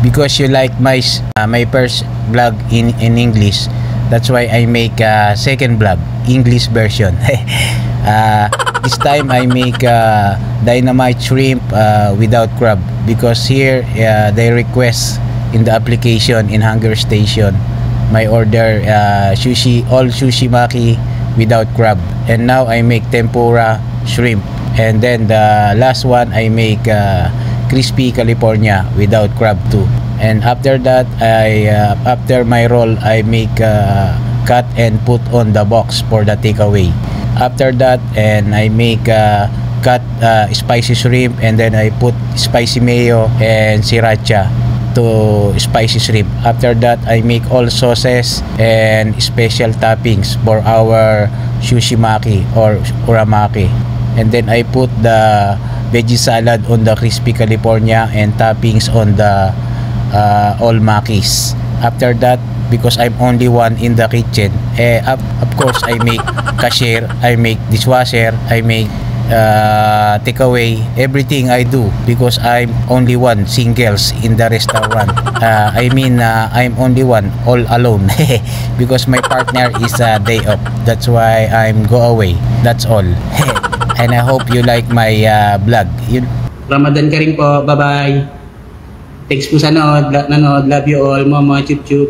because you like my first vlog in English. That's why I make a second vlog, English version. This time I make dynamite shrimp without crab, because here they request in the application in Hunger Station my order sushi, all sushi maki without crab. And now I make tempura shrimp, and then the last one I make crispy California without crab too. And after that, after my roll, I make cut and put on the box for the takeaway. After that, and I make cut spicy shrimp, and then I put spicy mayo and sriracha to spicy shrimp. After that, I make all sauces and special toppings for our sushi maki or uramaki. And then I put the veggie salad on the crispy California and toppings on the all makis. After that, because I'm only one in the kitchen, of course I make cashier, I make dishwasher, I make takeaway, everything I do, because I'm only one singles in the restaurant. I'm only one, all alone. Because my partner is a day off, that's why I'm go away, that's all. And I hope you like my vlog. Ramadan Karim po, bye bye. Thanks po sa nanood, love you all, mama, chup chup.